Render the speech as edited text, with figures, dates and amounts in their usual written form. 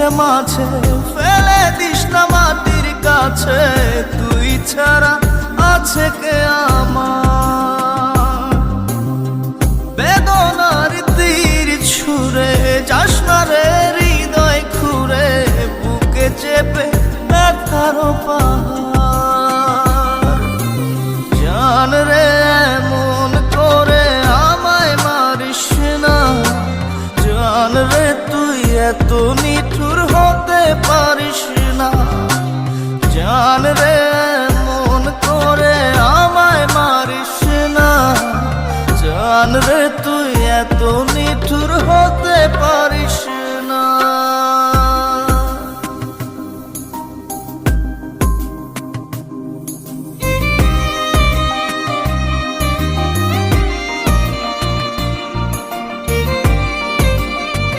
বুকের মাঝে ফেলে দিস না মাটির কাছে, তুই ছাড়া আছে কে আমার? বেদনার তীর ছুঁড়ে যাস না রে হৃদয় খুঁড়ে, বুকে চেপে ব্যথার পাহাড়। জান রে এমন করে আমায় মারিস না, জান রে তুই এত নিঠুর হতে পারিস না। জান রে এমন করে আমায় মারিস না, জান রে তুই এত নিঠুর হতে পারিস